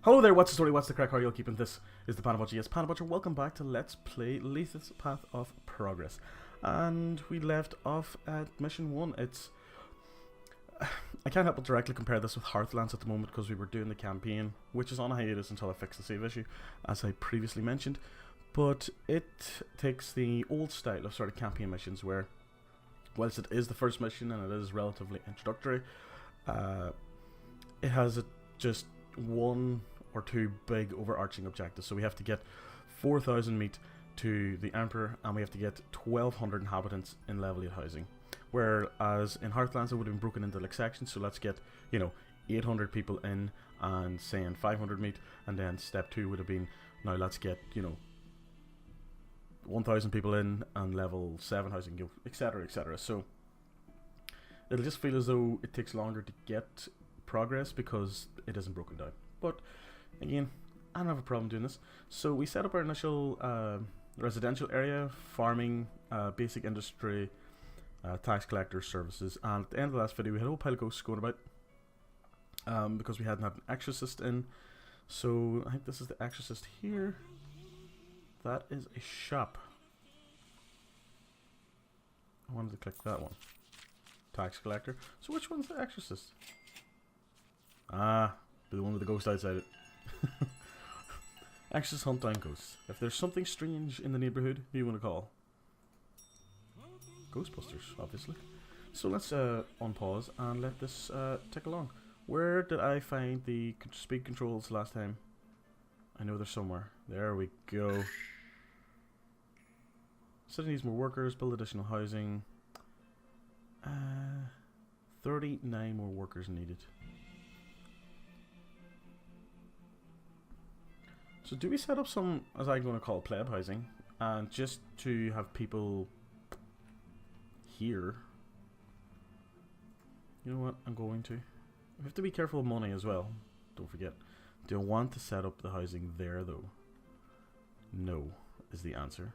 Hello there, what's the story, what's the crack, how are you all keeping? This is the ThePandaPuncher. Yes, PandaPuncher, welcome back to Let's Play Lethis Path of Progress. And we left off at Mission 1. I can't help but directly compare this with Hearthlands at the moment because we were doing the campaign, which is on a hiatus until I fix the save issue, as I previously mentioned. But it takes the old style of sort of campaign missions where, whilst it is the first mission and it is relatively introductory, it has just one or two big overarching objectives. So we have to get 4,000 meat to the Emperor, and we have to get 1,200 inhabitants in level 8 housing. Whereas in Hearthlands it would have been broken into like sections, so let's get, 800 people in and saying 500 meat, and then step 2 would have been, now let's get, 1,000 people in and level 7 housing, etc, etc. So it'll just feel as though it takes longer to get progress because it isn't broken down. But again, I don't have a problem doing this. So we set up our initial residential area, farming, basic industry, tax collector services, and at the end of the last video we had a whole pile of ghosts going about because we hadn't had an exorcist in. So I think this is the exorcist here. That is a shop. I wanted to click that one. Tax collector. So which one's the exorcist? Ah, the one with the ghost outside it. Exorcist hunt down ghosts. If there's something strange in the neighborhood, who you want to call? Ghostbusters, obviously. So let's unpause and let this tick along. Where did I find the speed controls last time? I know they're somewhere. There we go. City needs more workers, build additional housing. 39 more workers needed. So do we set up some, as I'm going to call pleb housing, and just to have people here? You know what, I'm going to. We have to be careful of money as well, don't forget. Do I want to set up the housing there though? No, is the answer.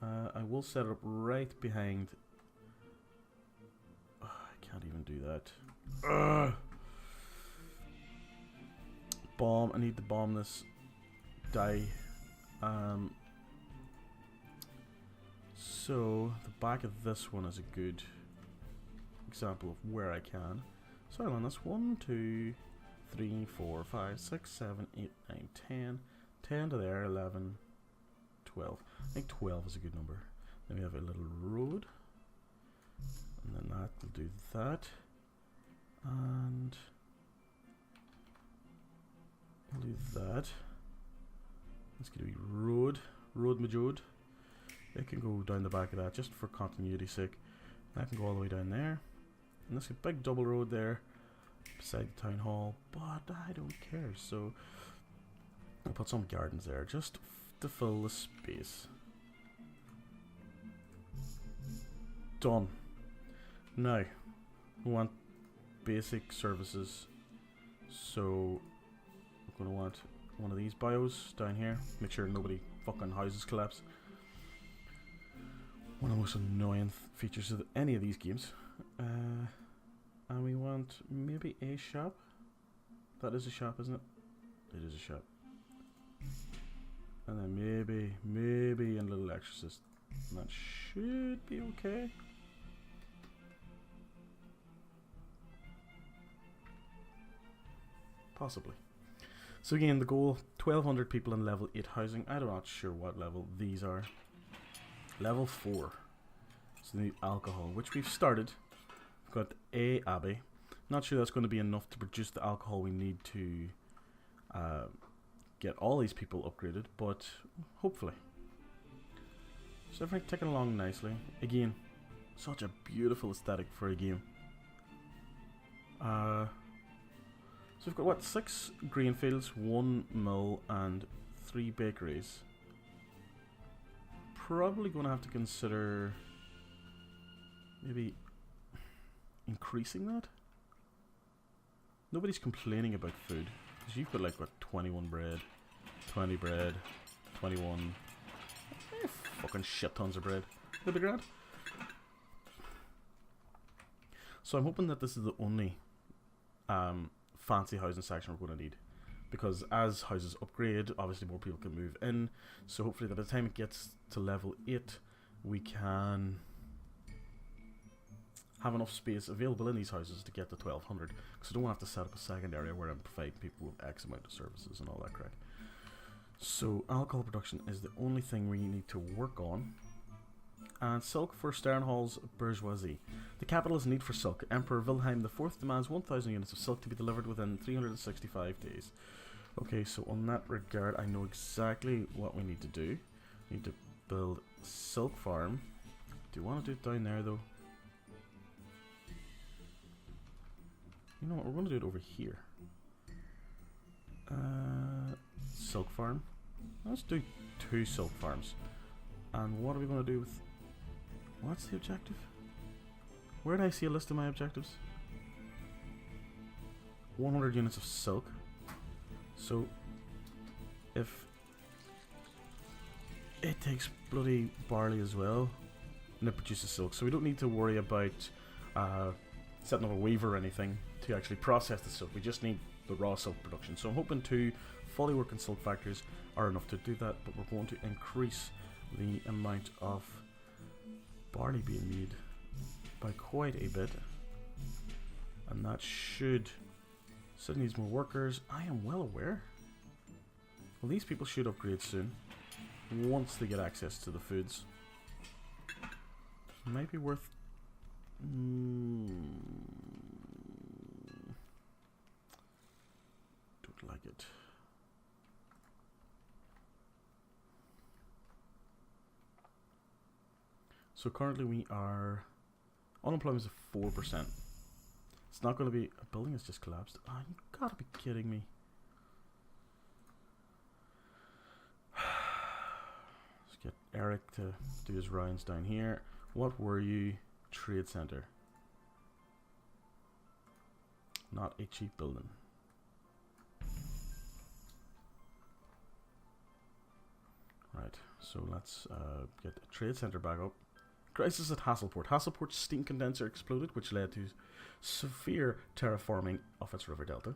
I will set it up right behind... Oh, I can't even do that. Ugh. Bomb, I need to bomb this die. So the back of this one is a good example of where I can. So I'll on this 1, 2, 3, 4, 5, 6, 7, 8, 9, 10. 10 to there, 11, 12. I think 12 is a good number. Then we have a little road. And then that will do that. And we'll do that. It's going to be road majode. It can go down the back of that just for continuity's sake. That can go all the way down there. And this is a big double road there beside the town hall, but I don't care. So I'll put some gardens there just to fill the space. Done. Now we want basic services, so I'm going to want one of these bios down here. Make sure nobody fucking houses collapse. One of the most annoying features of any of these games. And we want maybe a shop. That is a shop, isn't it? It is a shop. And then maybe a little exorcist. And that should be okay. Possibly. So again, the goal, 1,200 people in level 8 housing. I'm not sure what level these are. Level 4. So the alcohol, which we've started. We've got a abbey. Not sure that's going to be enough to produce the alcohol we need to get all these people upgraded, but hopefully. So everything ticking along nicely. Again, such a beautiful aesthetic for a game. So we've got what, 6 grain fields, 1 mill, and 3 bakeries. Probably going to have to consider maybe increasing that. Nobody's complaining about food because you've got like what, 21 bread, 20 bread, 21, fucking shit tons of bread. That'd be grand. So I'm hoping that this is the only fancy housing section we're going to need. Because as houses upgrade, obviously more people can move in. So hopefully by the time it gets to level 8, we can have enough space available in these houses to get to 1200. Because I don't want to have to set up a second area where I'm providing people with X amount of services and all that crap. So alcohol production is the only thing we need to work on. And silk for Sternhall's bourgeoisie. The capital's need for silk. Emperor Wilhelm IV demands 1,000 units of silk to be delivered within 365 days. Okay, so on that regard, I know exactly what we need to do. We need to build silk farm. Do you want to do it down there though? You know what, we're going to do it over here. Silk farm. Let's do 2 silk farms. And what are we going to do with... What's the objective? Where did I see a list of my objectives? 100 units of silk. So, if it takes bloody barley as well, and it produces silk, so we don't need to worry about setting up a weaver or anything to actually process the silk. We just need the raw silk production. So I'm hoping 2 fully working silk factories are enough to do that, but we're going to increase the amount of barley being made by quite a bit, and that should... City needs more workers. I am well aware. Well, these people should upgrade soon once they get access to the foods. Might be worth... Don't like it. So currently we are... Unemployment is 4%. It's not going to be... A building has just collapsed. Oh, you gotta be kidding me. Let's get Eric to do his rounds down here. What were you? Trade center. Not a cheap building. Right, so let's get a trade center back up. Crisis at Hasselport. Hasselport's steam condenser exploded, which led to severe terraforming of its river delta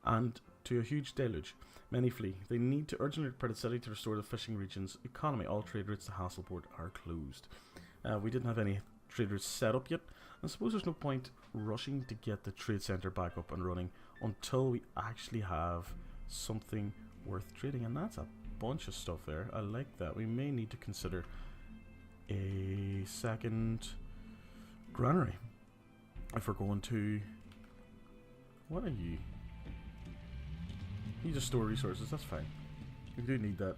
and to a huge deluge. Many flee. They need to urgently repair the city to restore the fishing region's economy. All trade routes to Hasselport are closed. We didn't have any trade routes set up yet. I suppose there's no point rushing to get the trade center back up and running until we actually have something worth trading, and that's a bunch of stuff there. I like that. We may need to consider a second granary if we're going to... What are you? You just store resources, that's fine. We do need that.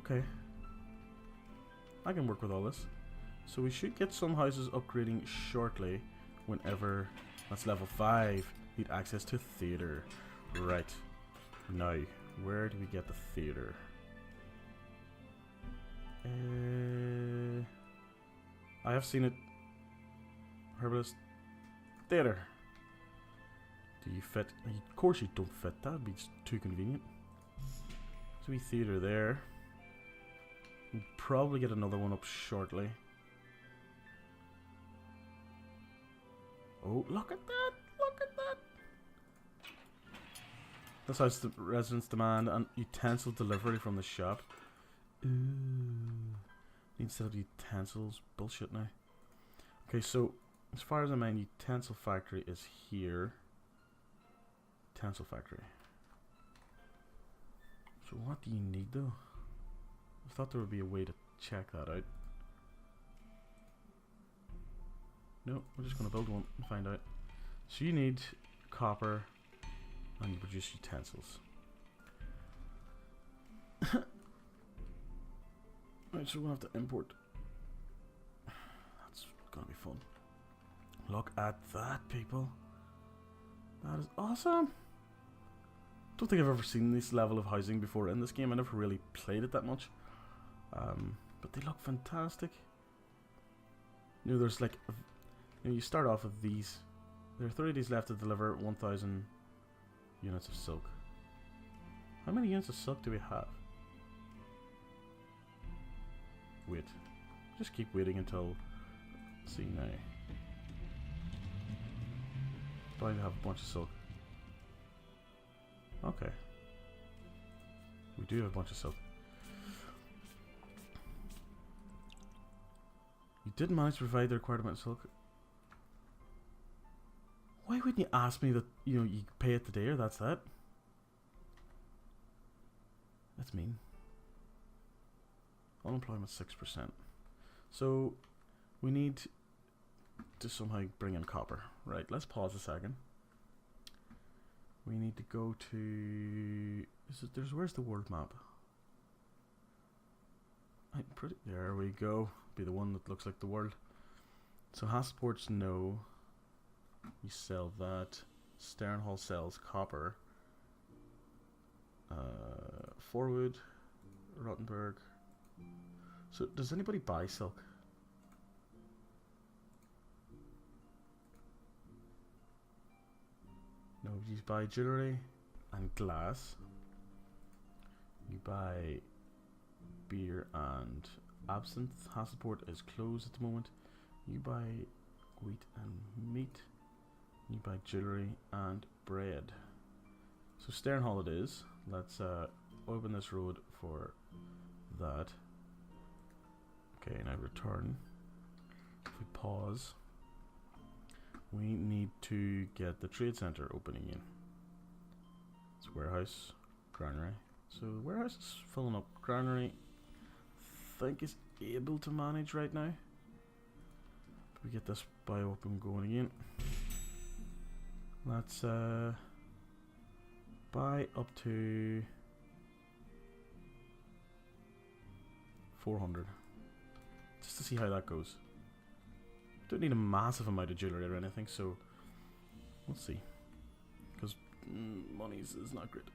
Okay. I can work with all this. So we should get some houses upgrading shortly whenever... That's level 5. Need access to theatre. Right. Now, where do we get the theatre? I have seen it. Herbalist. Theatre. Do you fit? Of course you don't fit. That would be just too convenient. So we theatre there. We'll probably get another one up shortly. Oh, look at that! Look at that! This house the residents demand an utensil delivery from the shop. Ooh. Need to set up utensils. Bullshit now. Okay, so as far as I mind, utensil factory is here. Utensil factory. So what do you need though? I thought there would be a way to check that out. No, we're just going to build one and find out. So you need copper and you produce utensils. Right, so we're going to have to import. That's going to be fun. Look at that, people. That is awesome. Don't think I've ever seen this level of housing before in this game. I never really played it that much. But they look fantastic. You know, there's like... You start off with these. There are 30 days left to deliver 1,000 units of silk. How many units of silk do we have? Wait. Just keep waiting until... See now. probably have a bunch of silk. Okay. We do have a bunch of silk. You didn't manage to provide the required amount of silk. Why wouldn't you ask me that, you know, you pay it today or that's that? That's mean. Unemployment 6%. So we need to somehow bring in copper. Right, let's pause a second. We need to go to where's the world map? There we go. Be the one that looks like the world. So Hassports, no. You sell that. Sternhall sells copper. Forwood, Rottenberg. So does anybody buy silk? No, you buy jewelry and glass. You buy beer and absinthe. Hasselport is closed at the moment. You buy wheat and meat. You buy jewelry and bread. So Sternhall it is. Let's open this road for that. Okay, now return. If we pause, we need to get the trade center opening in. It's warehouse, granary. So warehouse is filling up. Granary, I think is able to manage right now. We get this bio open going again. Let's buy up to 400, just to see how that goes. Don't need a massive amount of jewelry or anything, so we'll see. Because money is not great.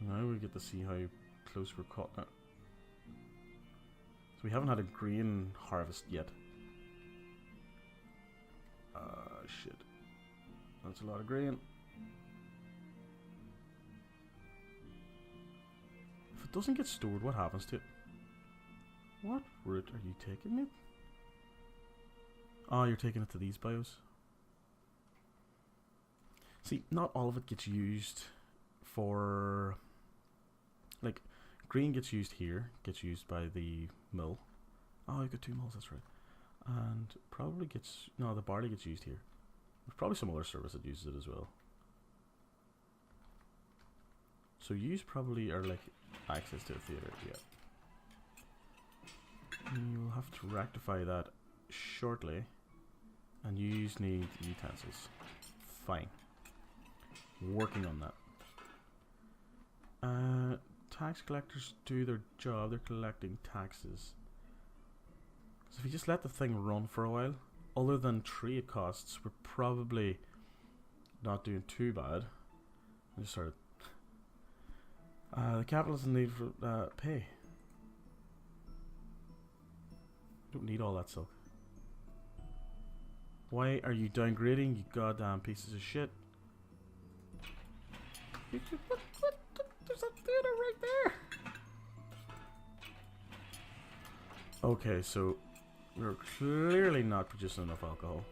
Now we get to see how close we're caught now. So we haven't had a grain harvest yet. Shit. That's a lot of grain. If it doesn't get stored, what happens to it? What route are you taking it? Oh, you're taking it to these bios. See, not all of it gets used for... Like, green gets used here, gets used by the mill. Oh, you've got 2 mills, that's right. And probably gets... No, the barley gets used here. There's probably some other service that uses it as well. So yous probably are like access to the theatre, yeah. You'll have to rectify that shortly. And yous need utensils. Fine. Working on that. Tax collectors do their job, they're collecting taxes. So if you just let the thing run for a while, other than trade costs, we're probably not doing too bad. I just started. The capitalists need for pay. Don't need all that silk. Why are you downgrading, you goddamn pieces of shit? What? There's a theater right there! Okay, so we're clearly not producing enough alcohol.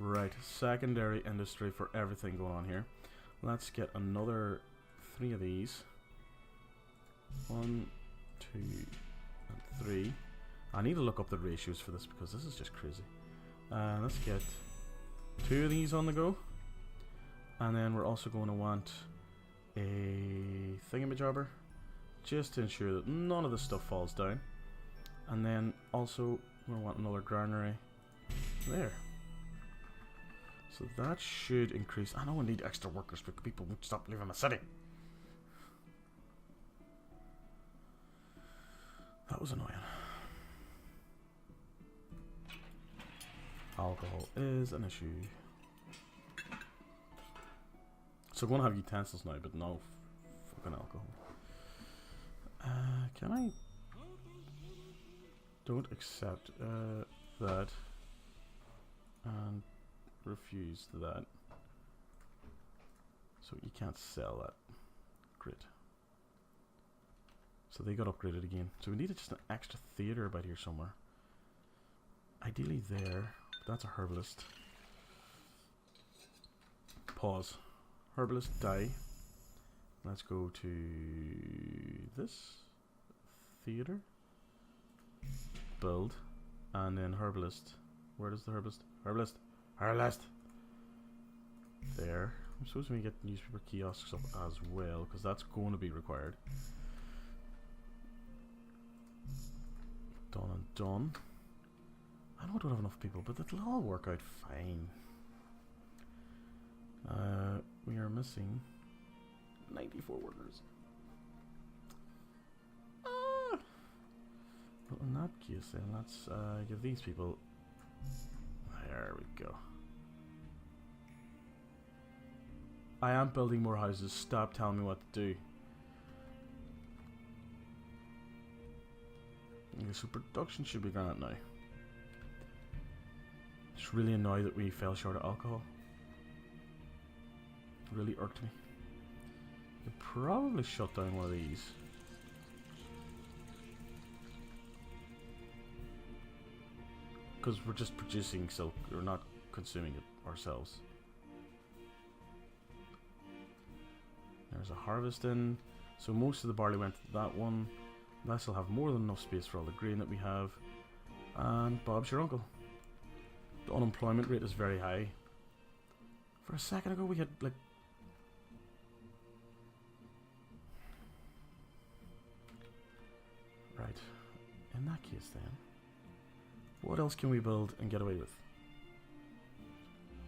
Right, secondary industry for everything going on here. Let's get another 3 of these. 1, 2, and 3. I need to look up the ratios for this because this is just crazy. Let's get 2 of these on the go. And then we're also going to want a thingamajobber just to ensure that none of the stuff falls down. And then also we're going to want another granary there. So that should increase. I know we need extra workers because people won't stop leaving the city. That was annoying. Alcohol is an issue. So we're going to have utensils now, but no fucking alcohol. Can I? Don't accept that. And refuse that. So you can't sell that. Great. So they got upgraded again. So we needed just an extra theatre about here somewhere. Ideally there. That's a herbalist. Pause. Herbalist, die. Let's go to this. Theatre. Build. And then herbalist. Where does the herbalist? Herbalist! Herbalist! There. I'm supposed to get newspaper kiosks up as well, because that's going to be required. Done and done. I know I don't have enough people, but it'll all work out fine. We are missing 94 workers. Well, in that case then, let's give these people... There we go. I am building more houses. Stop telling me what to do. Okay, so production should be grand now. Just really annoyed that we fell short of alcohol. It really irked me. Could probably shut down one of these. Because we're just producing silk, we're not consuming it ourselves. There's a harvest in. So most of the barley went to that one. This will have more than enough space for all the grain that we have. And Bob's your uncle. The unemployment rate is very high. For a second ago we had like... Right. In that case then, what else can we build and get away with?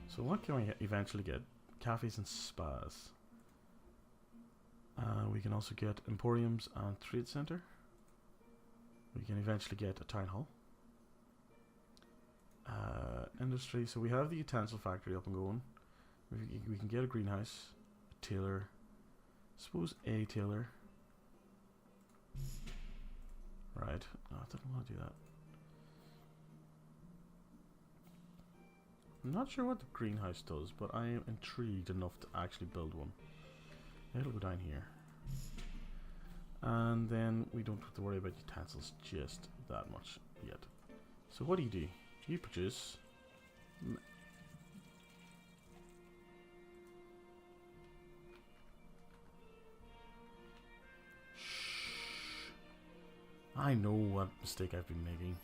So what can we eventually get? Cafes and spas. We can also get emporiums and trade center. We can eventually get a town hall. Industry. So we have the utensil factory up and going. We can get a greenhouse, a tailor, suppose a tailor. Right. No, I didn't want to do that. I'm not sure what the greenhouse does, but I am intrigued enough to actually build one. It'll go down here. And then we don't have to worry about utensils just that much yet. So what do? You produce... I know what mistake I've been making.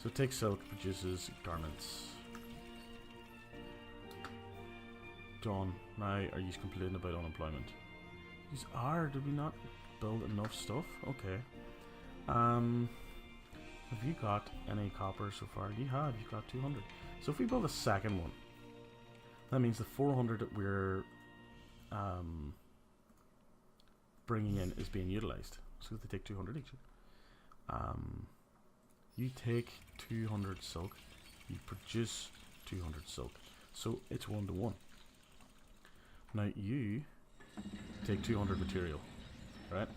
So take silk, produces garments. Done. Now are you complaining about unemployment? These are. Did we not build enough stuff? Okay. Have you got any copper so far? You have. You've got 200. So if we build a second one, that means the 400 that we're bringing in is being utilized. So they take 200 each. You take 200 silk. You produce 200 silk. So it's 1 to 1. Now you take 200 material, right?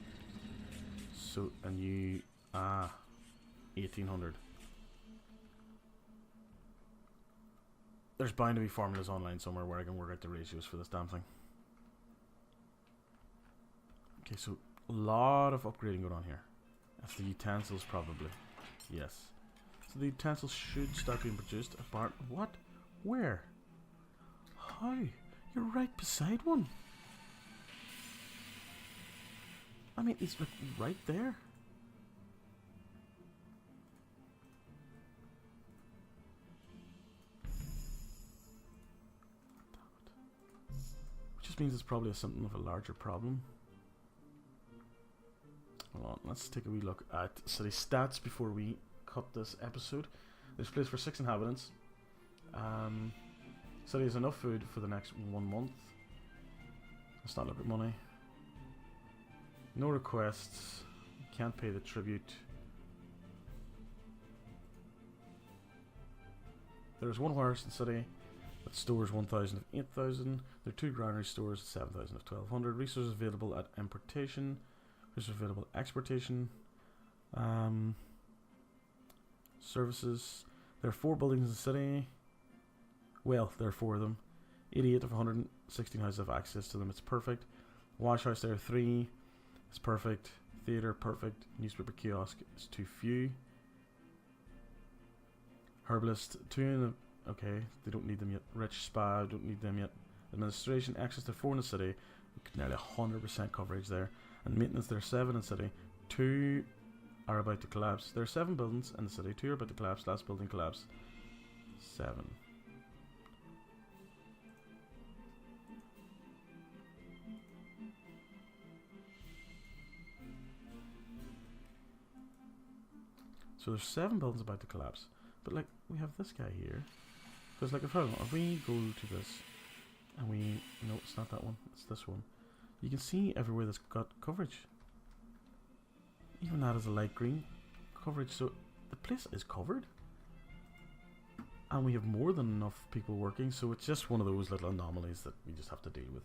So, and you, 1800. There's bound to be formulas online somewhere where I can work out the ratios for this damn thing. Okay, so a lot of upgrading going on here. That's the utensils probably. Yes. So the utensils should start being produced. Apart, what? Where? How? You're right beside one. I mean, it's like right there. Which just means it's probably something of a larger problem. Hold on, let's take a wee look at city stats before we cut this episode. There's place for 6 inhabitants. City has enough food for the next 1 month. Let's not look at money. No requests. Can't pay the tribute. There's 1 warehouse in the city that stores 1,000 of 8,000. There are 2 granary stores, 7,000 of 1,200. Resources available at importation. Resources available at exportation. Services. There are 4 buildings in the city. Well, there are 4 of them. 88 of 116 houses have access to them. It's perfect. Wash house, there are 3. It's perfect. Theatre, perfect. Newspaper kiosk is too few. Herbalist, 2 in the... Okay, they don't need them yet. Rich spa, don't need them yet. Administration, access to 4 in the city. Nearly 100% coverage there. And maintenance, there are 7 in the city. 2 are about to collapse. There are 7 buildings in the city. 2 are about to collapse. Last building collapse. 7. So there's 7 buildings about to collapse. But like, we have this guy here. Because like, if we go to this, and we... No, it's not that one. It's this one. You can see everywhere that's got coverage. Even that is a light green coverage. So the place is covered. And we have more than enough people working. So it's just one of those little anomalies that we just have to deal with.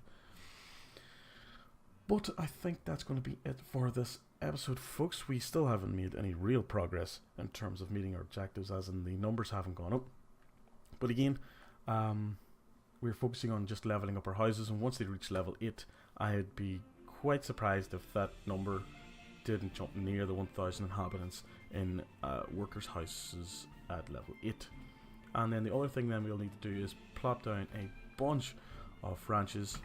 But I think that's going to be it for this episode, folks. We still haven't made any real progress in terms of meeting our objectives, as in the numbers haven't gone up. But again, we're focusing on just leveling up our houses, and once they reach level 8, I'd be quite surprised if that number didn't jump near the 1,000 inhabitants in workers' houses at level 8. And then the other thing then we'll need to do is plop down a bunch of ranches.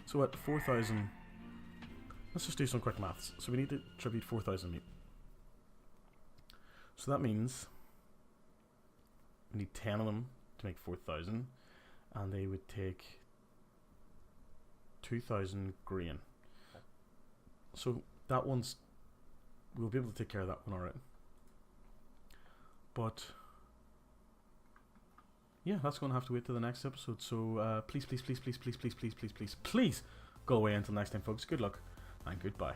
So at 4,000, let's just do some quick maths. So we need to tribute 4,000 meat. So that means we need 10 of them to make 4,000, and they would take 2,000 grain. So that one's, we'll be able to take care of that one, alright. But yeah, that's going to have to wait till the next episode. So please go away until next time, folks. Good luck and goodbye.